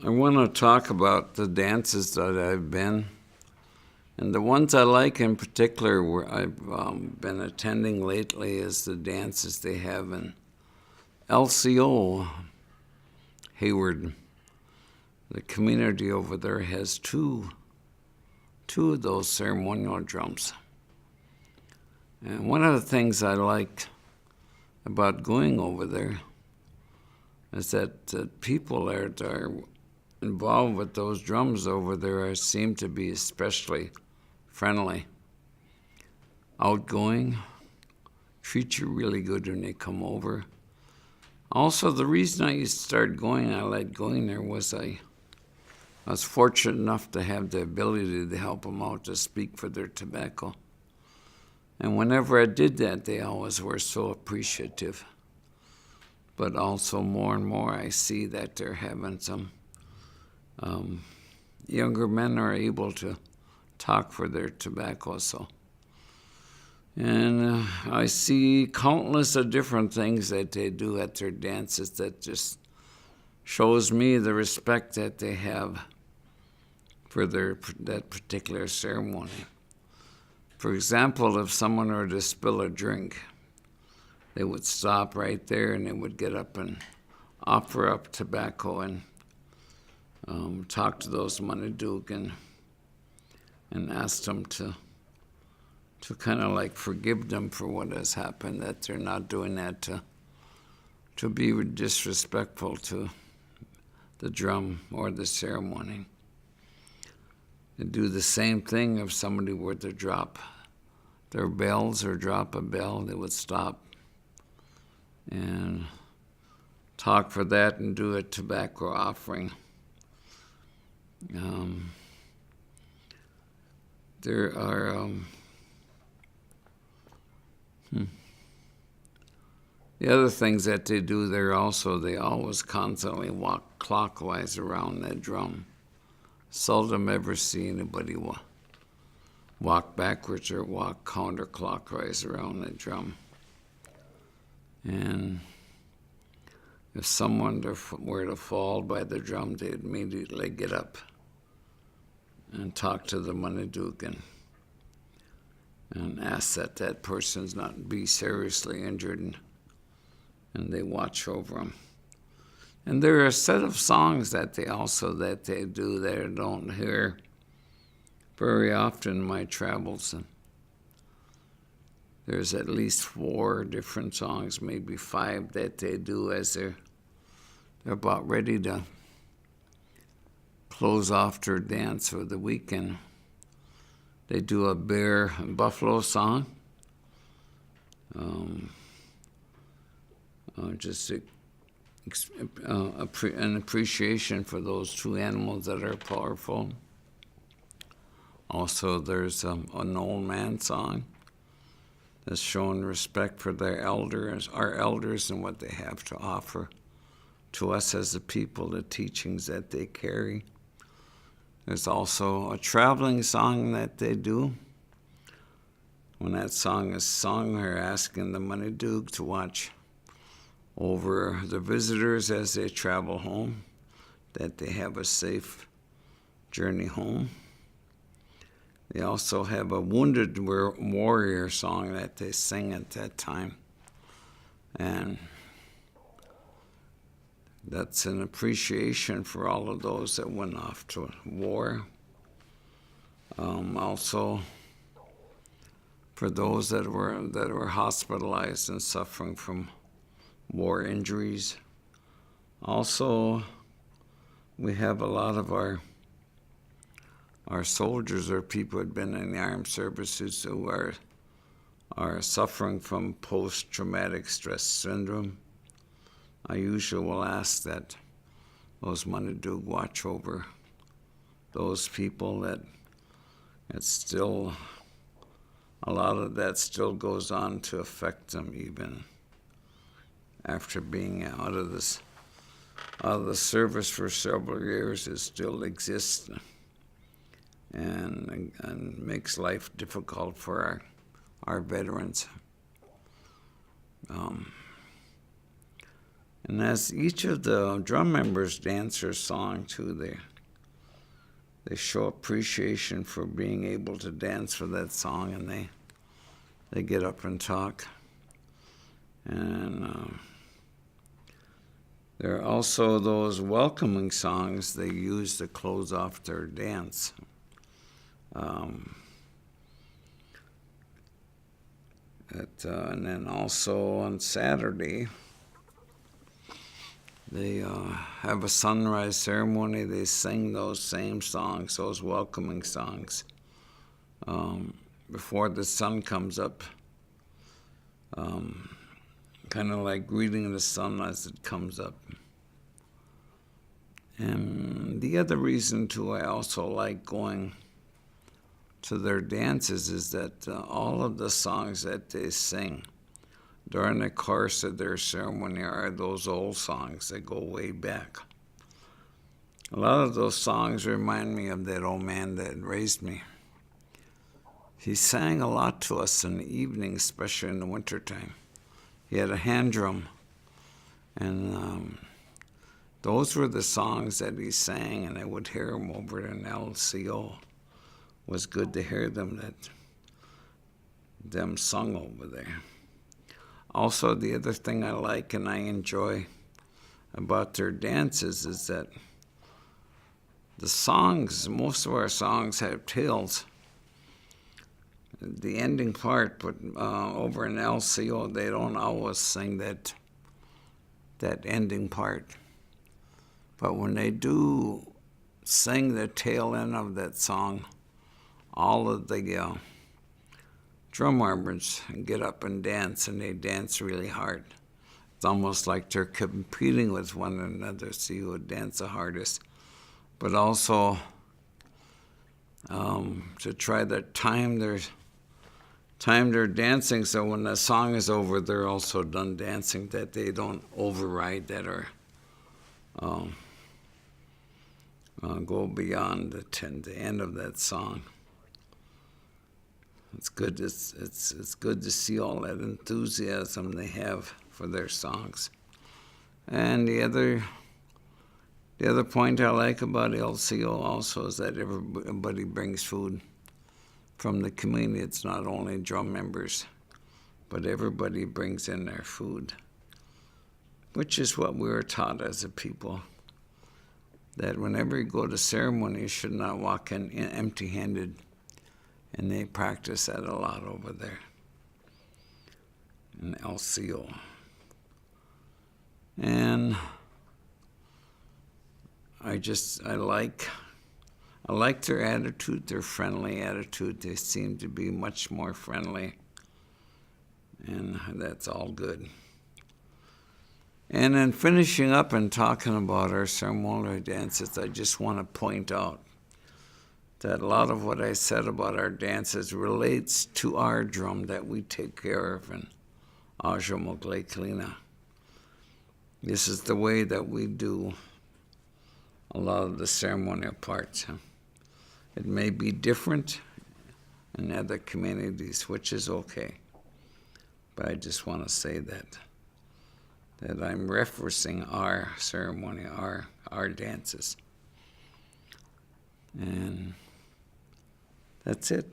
I want to talk about the dances that I've been, and the ones I like in particular where I've been attending lately is the dances they have in LCO, Hayward. The community over there has two of those ceremonial drums. And one of the things I liked about going over there is that the people that are involved with those drums over there seem to be especially friendly, outgoing, treat you really good when they come over. Also, the reason I liked going there was I was fortunate enough to have the ability to help them out to speak for their tobacco. And whenever I did that, they always were so appreciative. But also more and more I see that they're having some younger men are able to talk for their tobacco. And I see countless of different things that they do at their dances that just shows me the respect that they have for that particular ceremony. For example, if someone were to spill a drink, they would stop right there and they would get up and offer up tobacco and talk to those Manidug and ask them to kind of like forgive them for what has happened, that they're not doing that to be disrespectful to the drum or the ceremony. They do the same thing if somebody were to drop their bells or drop a bell, they would stop and talk for that and do a tobacco offering. There are the other things that they do there also, they always constantly walk clockwise around that drum. Seldom ever see anybody walk backwards or walk counterclockwise around that drum. And if someone were to fall by the drum, they'd immediately get up and talk to the Manidug and ask that that person's not be seriously injured, and they watch over them. And there are a set of songs that they do that I don't hear very often in my travels. And there's at least 4 different songs, maybe 5, that they do as they're about ready to close off their dance for the weekend. They do a bear and buffalo song, just an appreciation for those 2 animals that are powerful. Also, there's an old man song that's showing respect for our elders and what they have to offer to us as a people, the teachings that they carry. There's also a traveling song that they do. When that song is sung, they're asking the Manidug to watch over the visitors as they travel home, that they have a safe journey home. They also have a wounded warrior song that they sing at that time. And that's an appreciation for all of those that went off to war. Also, for those that were hospitalized and suffering from war injuries. Also, we have a lot of our soldiers or people who had been in the armed services who are suffering from post-traumatic stress syndrome. I usually will ask that those Manidug watch over those people that it's still, a lot of that still goes on to affect them even after being out of the service for several years. It still exists and makes life difficult for our veterans. And as each of the drum members dance their song too, they show appreciation for being able to dance for that song, and they get up and talk. And there are also those welcoming songs they use to close off their dance. And then also on Saturday, they have a sunrise ceremony. They sing those same songs, those welcoming songs, before the sun comes up, kind of like greeting the sun as it comes up. And the other reason, too, I also like going to their dances is that all of the songs that they sing during the course of their ceremony are those old songs that go way back. A lot of those songs remind me of that old man that raised me. He sang a lot to us in the evening, especially in the wintertime. He had a hand drum, and those were the songs that he sang, and I would hear them over in LCO. It was good to hear them sung over there. Also, the other thing I like and I enjoy about their dances is that the songs, most of our songs have tales. The ending part, but over in LCO, they don't always sing that ending part. But when they do sing the tail end of that song, all of the drum members get up and dance, and they dance really hard. It's almost like they're competing with one another to see who would dance the hardest. But also to try to time their dancing, so when the song is over, they're also done dancing, that they don't override that or go beyond the end of that song. It's good. It's good to see all that enthusiasm they have for their songs. And the other point I like about LCO also is that everybody brings food from the community. It's not only drum members, but everybody brings in their food, which is what we were taught as a people, that whenever you go to ceremony, you should not walk in empty-handed. And they practice that a lot over there in LCO. And I like their attitude, their friendly attitude. They seem to be much more friendly, and that's all good. And then finishing up and talking about our ceremonial dances, I just want to point out that a lot of what I said about our dances relates to our drum that we take care of in Aazhoomog Lake Lena. This is the way that we do a lot of the ceremonial parts. It may be different in other communities, which is okay. But I just want to say that I'm referencing our ceremony, our dances. And that's it.